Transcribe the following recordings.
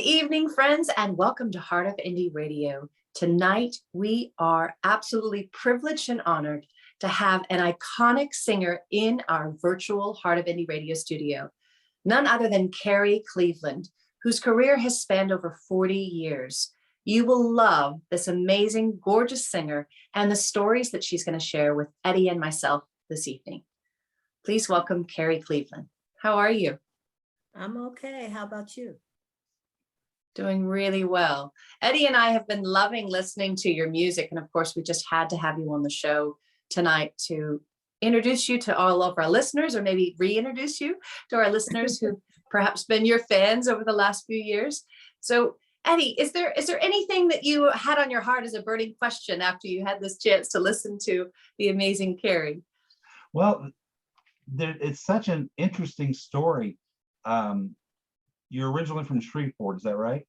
evening, friends, and welcome to Heart of Indie Radio. Tonight, we are absolutely privileged and honored to have an iconic singer in our virtual Heart of Indie Radio studio, none other than Carrie Cleveland, whose career has spanned over 40 years. You will love this amazing, gorgeous singer and the stories that she's going to share with Eddie and myself this evening. Please welcome Carrie Cleveland. How are you? I'm okay. How about you? Doing really well. Eddie and I have been loving listening to your music. And of course, we just had to have you on the show tonight to introduce you to all of our listeners, or maybe reintroduce you to our listeners who've perhaps been your fans over the last few years. So Eddie, is there anything that you had on your heart as a burning question after you had this chance to listen to the amazing Carrie? Well, it's such an interesting story. You're originally from Shreveport, is that right?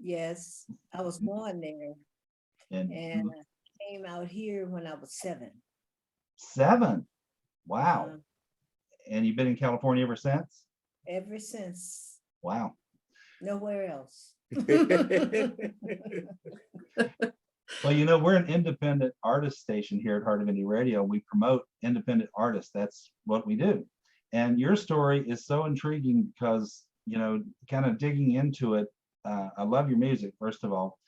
Yes, I was born there And and I came out here when I was 7. 7. Wow. Uh, And you've been in California ever since? ever since, Wow. nowhere else. Well, we're an independent artist station here at Heart of Indie Radio. We promote independent artists. That's what we do. And your story is so intriguing because, kind of digging into it, I love your music, first of all,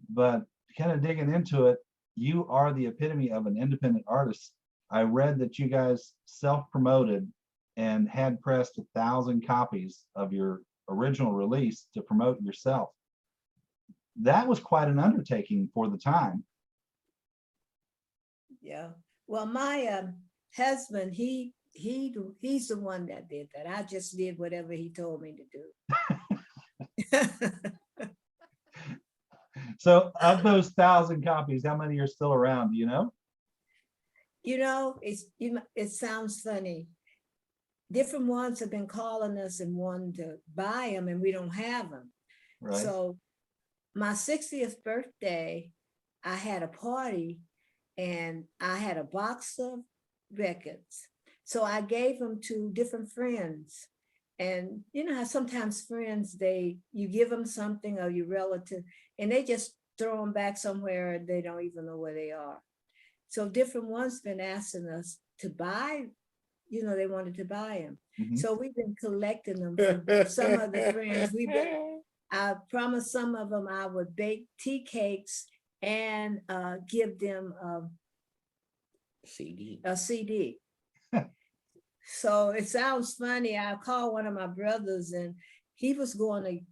but kind of digging into it, you are the epitome of an independent artist. I read that you guys self-promoted and had pressed 1,000 copies of your original release to promote yourself. That was quite an undertaking for the time. Yeah. Well, my husband, he's the one that did that. I just did whatever he told me to do. So of those 1,000 copies, how many are still around? Do you know? It sounds funny. Different ones have been calling us and wanting to buy them, and we don't have them. Right. So my 60th birthday, I had a party and I had a box of records. So I gave them to different friends. And you know how sometimes friends, you give them something, or your relative, and they just throw them back somewhere and they don't even know where they are. So different ones been asking us to buy, they wanted to buy them. Mhm. So we've been collecting them from some of the friends. I promised some of them I would bake tea cakes and give them a CD. So it sounds funny. I called one of my brothers and he was going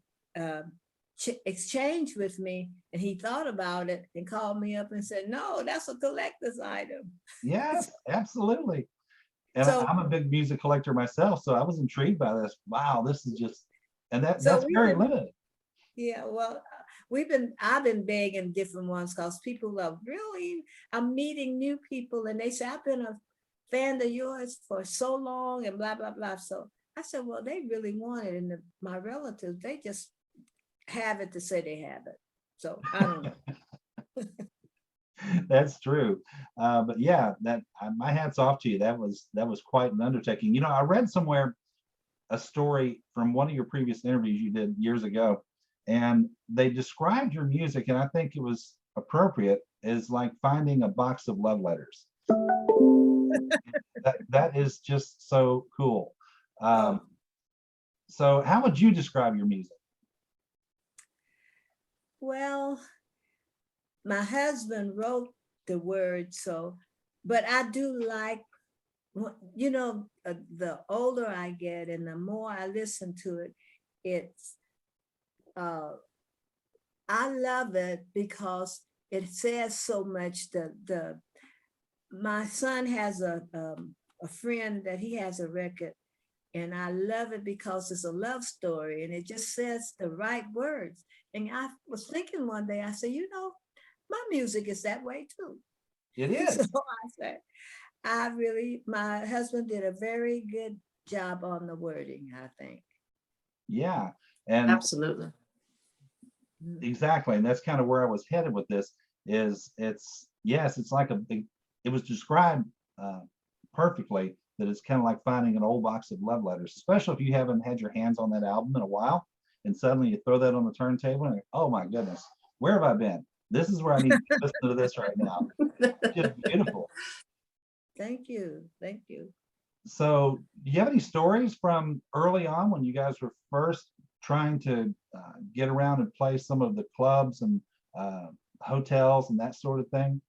to exchange with me, and he thought about it and called me up and said, no, that's a collector's item. Yes, absolutely. And So- I'm a big music collector myself, so I was intrigued by this. Wow, this is just, and that's we've very limited. Yeah, well, I've been begging different ones because people are really, I'm meeting new people and they say, I've been a fan of yours for so long and blah, blah, blah. So I said, well, they really want it. And my relatives, they just have it to say they have it. So I don't know. That's true. But yeah, my hat's off to you. That was quite an undertaking. I read somewhere a story from one of your previous interviews you did years ago, and they described your music, and I think it was appropriate, as like finding a box of love letters. that is just so cool. So how would you describe your music? Well, my husband wrote the words, but I do like, the older I get and the more I listen to it, I love it because it says so much. My son has a friend that he has a record, and I love it because it's a love story and it just says the right words. And I was thinking one day, I said, my music is that way too. It is. So I said, my husband did a very good job on the wording, I think. Yeah, and Absolutely. exactly, and that's kind of where I was headed with this. It's like it was described perfectly, that it's kind of like finding an old box of love letters, especially if you haven't had your hands on that album in a while. and suddenly you throw that on the turntable and oh my goodness, where have I been? This is where I need to listen to this right now. It's just beautiful. Thank you. Thank you. So do you have any stories from early on when you guys were first trying to get around and play some of the clubs and hotels and that sort of thing?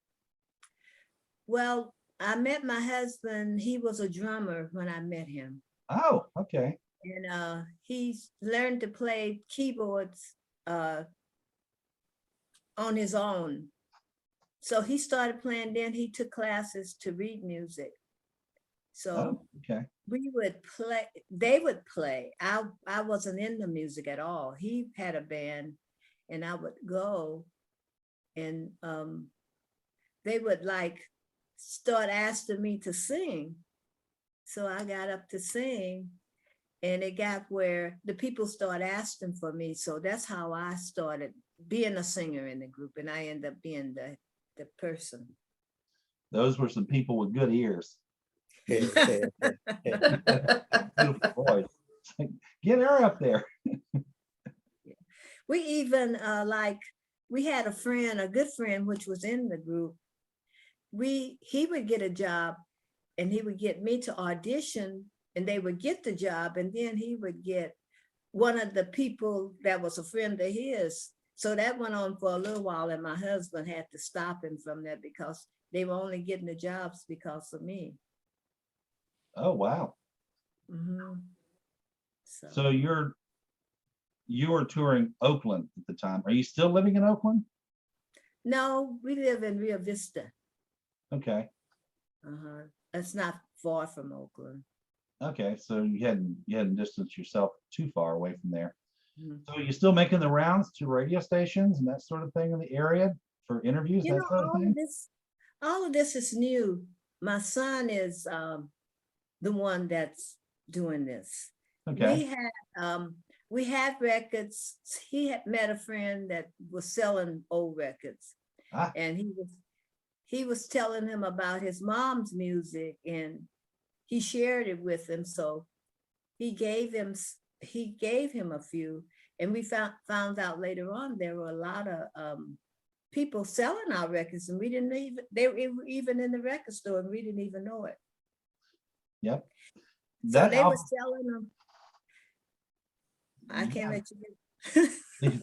Well, I met my husband. He was a drummer when I met him. Oh, okay. And he's learned to play keyboards on his own. So he started playing, then he took classes to read music. So Oh, okay. we would play, they would play. I wasn't in the music at all. He had a band and I would go and they would like start asking me to sing. So I got up to sing and it got where the people started asking for me. So that's how I started being a singer in the group, and I ended up being the person. Those were some people with good ears. Yeah. Beautiful voice. It's like, get her up there. We even like, we had a friend, a good friend, which was in the group. He would get a job and he would get me to audition and they would get the job, and then he would get one of the people that was a friend of his. So that went on for a little while, and my husband had to stop him from that because they were only getting the jobs because of me. Oh, wow. Mhm. So you were touring Oakland at the time. Are you still living in Oakland? No, we live in Rio Vista. Okay. It's not far from Oakland. Okay. So you hadn't distanced yourself too far away from there. Mhm. So you still making the rounds to radio stations and that sort of thing in the area for interviews, You that know, sort of thing? all of this is new. My son is the one that's doing this. Okay. We had records. He had met a friend that was selling old records, Ah, and he was telling him about his mom's music, and he shared it with him. So he gave him a few, and we found out later on there were a lot of people selling our records, and we didn't even, they were even in the record store, and we didn't even know it. yep. So That they were album, selling them. I can't yeah. let you get.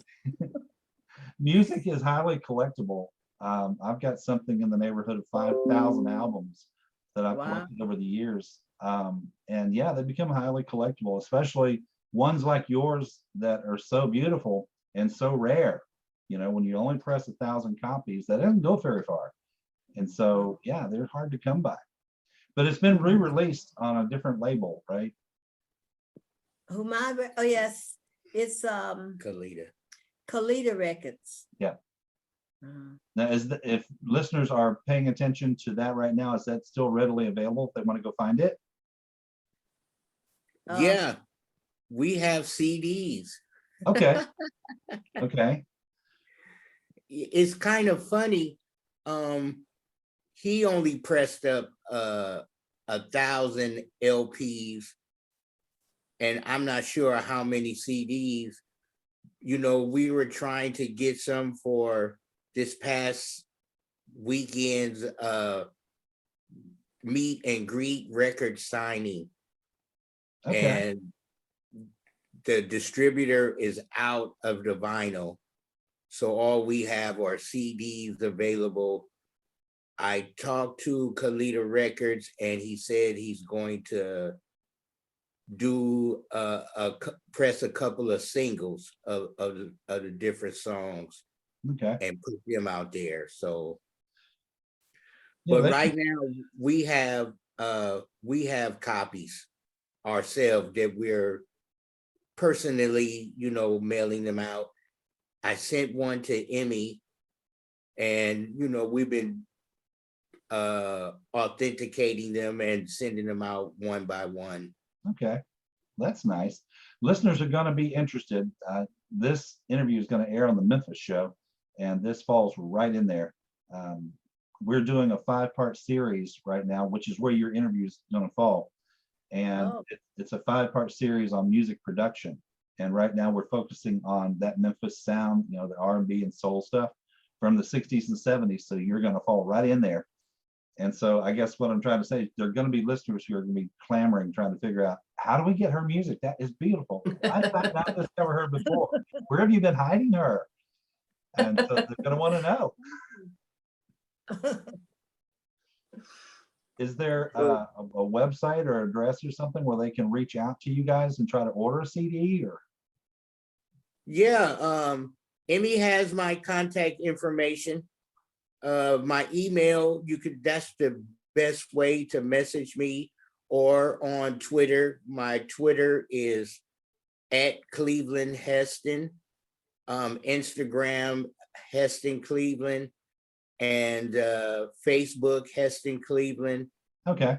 Music is highly collectible. I've got something in the neighborhood of 5,000 albums that I've Wow. collected over the years. And yeah, they become highly collectible, especially ones like yours that are so beautiful and so rare. You know, when you only press 1,000 copies, that doesn't go very far. And so, yeah, they're hard to come by. But it's been re-released on a different label, right? Oh yes, it's Kalita. Kalita Records. Yeah. Uh, Now, if listeners are paying attention to that right now, is that still readily available if they want to go find it? Yeah, we have CDs. Okay. Okay. It's kind of funny. He only pressed up 1,000 LPs, and I'm not sure how many CDs. You know, we were trying to get some for this past weekend's meet and greet record signing. Okay. And the distributor is out of the vinyl. So all we have are CDs available. I talked to Kalita Records and he said he's going to do press a couple of singles of the different songs Okay. and put them out there. So, Yeah, but right now we have copies ourselves that we're personally, you know, mailing them out. I sent one to Emmy, and you know, we've been authenticating them and sending them out one by one. okay. That's nice. Listeners are going to be interested. This interview is going to air on the Memphis show, and this falls right in there. We're doing a 5-part series right now, which is where your interview is going to fall. And it's a 5-part series on music production. And right now we're focusing on that Memphis sound, you know, the R&B and soul stuff from the 60s and 70s. So you're going to fall right in there. And so I guess what I'm trying to say is there are going to be listeners who are going to be clamoring, trying to figure out, how do we get her music? That is beautiful. Why did I not discover her before? Where have you been hiding her? And so they're going to want to know. Is there a website or address or something where they can reach out to you guys and try to order a CD? Or Yeah, Emmy has my contact information. My email, that's the best way to message me, or on Twitter. My Twitter is @ClevelandHeston, Instagram Heston Cleveland, and Facebook Heston Cleveland. okay,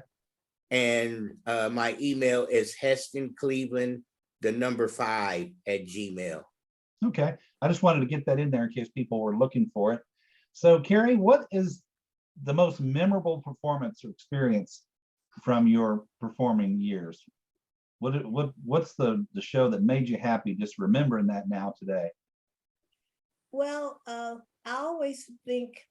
And my email is HestonCleveland5@gmail. okay. I just wanted to get that in there in case people were looking for it. So Carrie, what is the most memorable performance or experience from your performing years? What's the show that made you happy, just remembering that now today? Well, I always think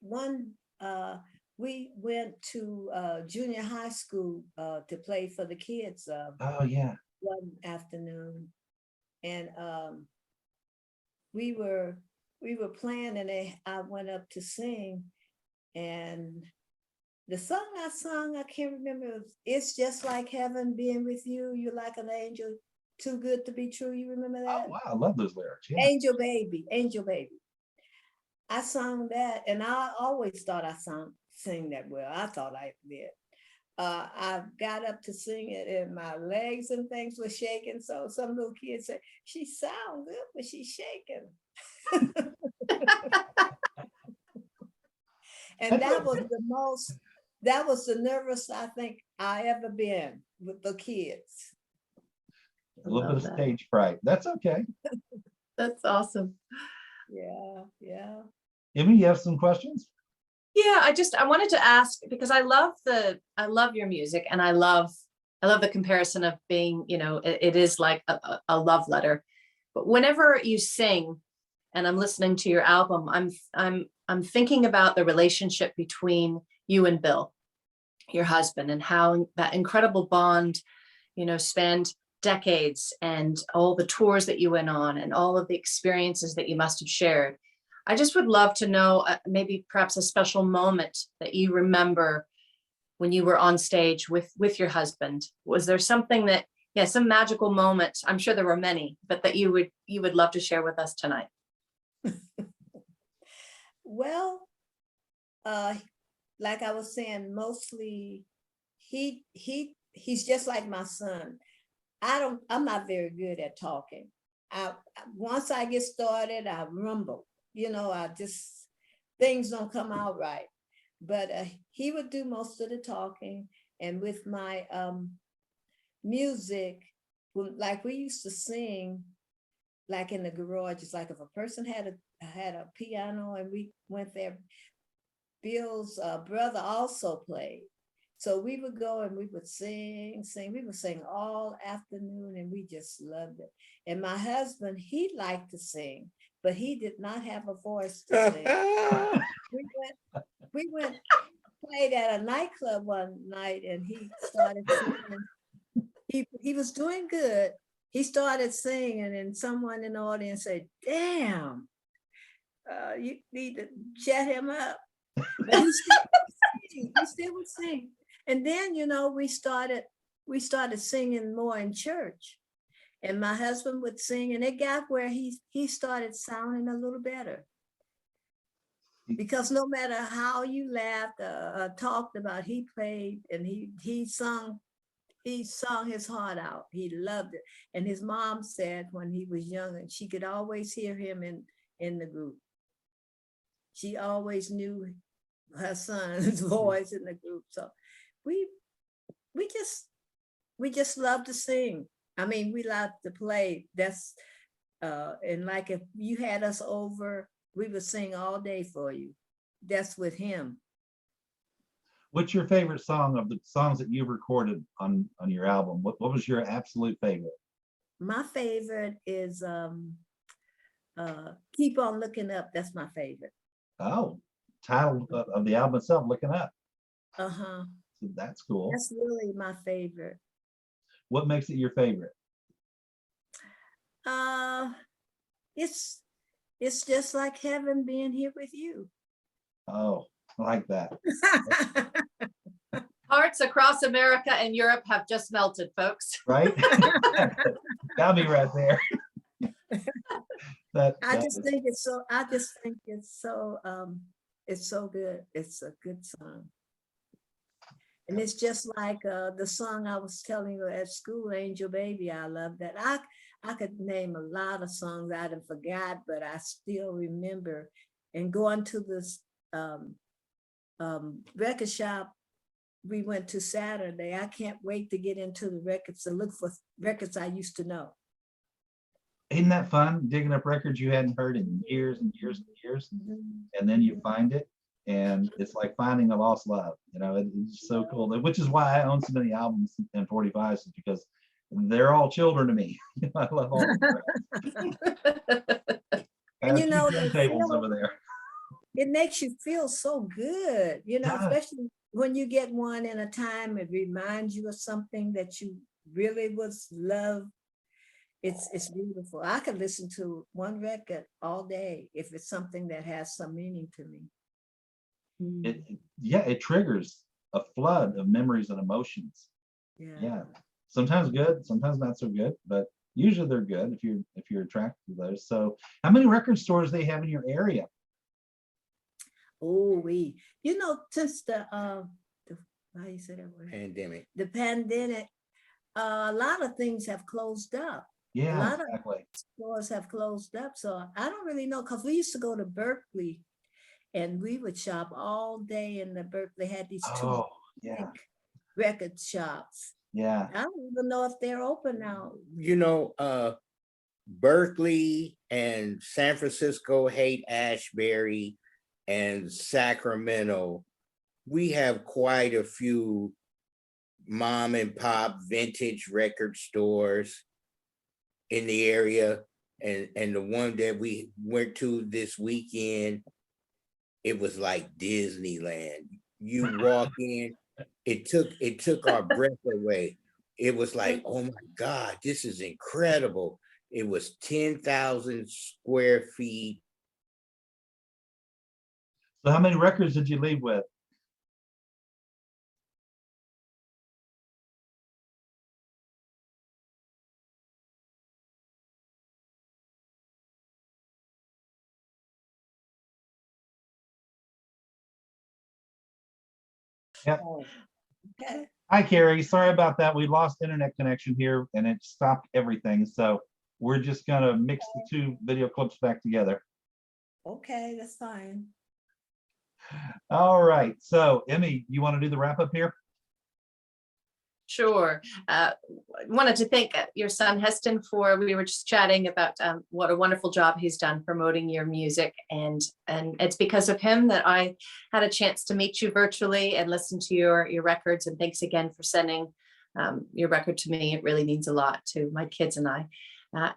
we went to junior high school to play for the kids Oh yeah. one afternoon, and we were playing, and I went up to sing, and the song I sung, I can't remember. It's just like heaven being with you. You're like an angel, too good to be true. You remember Oh that? wow, I love those lyrics. Yeah. Angel baby, angel baby. I sung that, and I always thought I sing that well. I thought I did. I got up to sing it, and my legs and things were shaking. So some little kids said, "She sounds good, but she's shaking." And that was the nervous I think I ever been with the kids. A little bit Love of that. stage fright. That's okay. That's awesome. Yeah, yeah. Emmy, you have some questions? Yeah, I wanted to ask, because I love your music, and I love the comparison of being, it is like a love letter. But whenever you sing and I'm listening to your album, I'm thinking about the relationship between you and Bill, your husband, and how that incredible bond, spanned decades, and all the tours that you went on and all of the experiences that you must have shared. I just would love to know maybe perhaps a special moment that you remember when you were on stage with your husband. Was there something that, some magical moment? I'm sure there were many, but that you would love to share with us tonight. Well, like I was saying, mostly he's just like my son. I'm not very good at talking. Once I get started, I rumble. Things don't come out right. But he would do most of the talking. And with my music, like we used to sing, like in the garage, it's like if a person had a piano and we went there, Bill's brother also played. So we would go and we would sing. We would sing all afternoon, and we just loved it. And my husband, he liked to sing, but he did not have a voice to sing. We went played at a nightclub one night, and he started singing. He was doing good. He started singing, and someone in the audience said, "Damn, you need to shut him up." But he still would sing. And then, we started singing more in church. And my husband would sing, and it got where he started sounding a little better. Because no matter how you laughed, talked about, he played, and he sung his heart out. He loved it. And his mom said when he was young, and she could always hear him in the group. She always knew her son's voice in the group. So we just love to sing. I mean, we love to play. That's and like if you had us over, we would sing all day for you. That's with him. What's your favorite song of the songs that you've recorded on your album? What was your absolute favorite? my favorite is Keep On Looking Up. That's my favorite. Oh, title of the album itself, Looking Up. Uh-huh. So that's cool. That's really my favorite. What makes it your favorite? Uh it's just like heaven being here with you. Oh, I like that. Hearts across America and Europe have just melted, folks. Right? Got me right there. I just think it's so it's so good. It's a good song. And it's just like the song I was telling you at school, Angel Baby. I love that. I could name a lot of songs I done forgot, but I still remember. And going to this record shop we went to Saturday, I can't wait to get into the records and look for records I used to know. Isn't that fun? Digging up records you hadn't heard in years and years and years, and then you find it, and it's like finding a lost love. You know, it's so cool. Which is why I own so many albums and 45s, because they're all children to me. I love all the records. And you know, tables over there. It makes you feel so good, you know, Yeah. especially when you get one in a time, it reminds you of something that you really was love. It's beautiful. I could listen to one record all day if it's something that has some meaning to me. It triggers a flood of memories and emotions. Yeah. Sometimes good, sometimes not so good, but usually they're good if you're attracted to those. So how many record stores do they have in your area? Oh, you know, since the how you say that word? Pandemic. The pandemic, a lot of things have closed up. Yeah, A lot exactly. of stores have closed up. So I don't really know, because we used to go to Berkeley and we would shop all day in the Berkeley, had these two record shops. Yeah. I don't even know if they're open now. You know, Berkeley and San Francisco, Haight-Ashbury, and Sacramento, we have quite a few mom and pop vintage record stores in the area. And the one that we went to this weekend, it was like Disneyland. You walk in, it took our breath away. It was like, oh my God, this is incredible. It was 10,000 square feet. So how many records did you leave with? Yep. Okay. Hi, Carrie. Sorry about that. We lost internet connection here and it stopped everything. So we're just gonna mix the two video clips back together. Okay, that's fine. All right. So Emmy, you want to do the wrap up here? Sure. Wanted to thank your son Heston we were just chatting about what a wonderful job he's done promoting your music, and it's because of him that I had a chance to meet you virtually and listen to your records. And thanks again for sending your record to me. It really means a lot to my kids and I.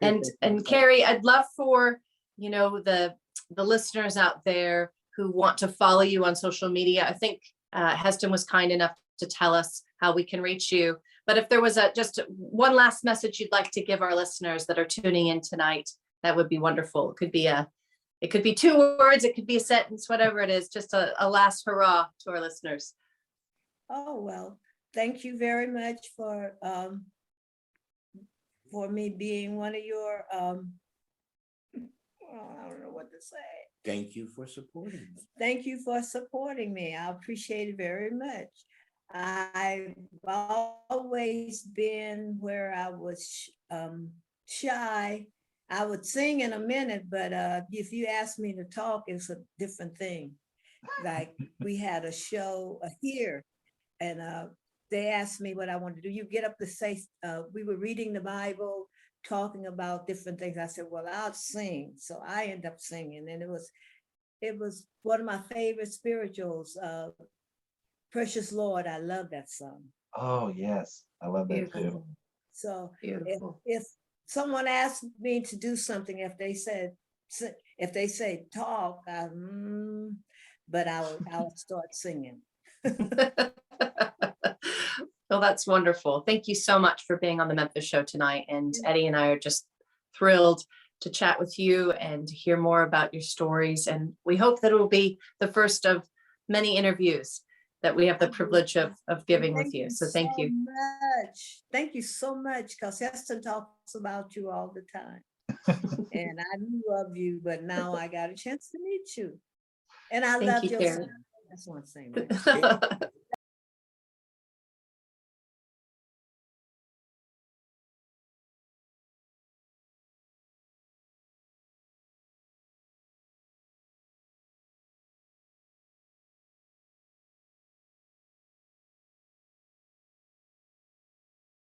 And Carrie, I'd love for the listeners out there who want to follow you on social media. I think Heston was kind enough to tell us how we can reach you. But if there was just one last message you'd like to give our listeners that are tuning in tonight, that would be wonderful. It could be 2 words, it could be a sentence, whatever it is, just a last hurrah to our listeners. Oh, well, thank you very much for me being one of your, I don't know what to say. Thank you for supporting me. Thank you for supporting me. I appreciate it very much. I've always been where I was shy. I would sing in a minute, but if you ask me to talk, it's a different thing. Like we had a show here, and they asked me what I wanted to do. You get up to say, we were reading the Bible, talking about different things. I said, well, I'll sing. So I end up singing, and it was one of my favorite spirituals. Precious Lord, I love that song. Oh yes, I love that too. So Beautiful. if someone asked me to do something, if they say talk, but I'll start singing. Well, that's wonderful. Thank you so much for being on the Memphis show tonight. And Eddie and I are just thrilled to chat with you and to hear more about your stories. And we hope that it will be the first of many interviews that we have the privilege of giving with you. So thank you. Much. Thank you so much, because Heston talks about you all the time. And I knew of you, but now I got a chance to meet you. And I Thank love you, your Carrie. son. That's one thing. Right?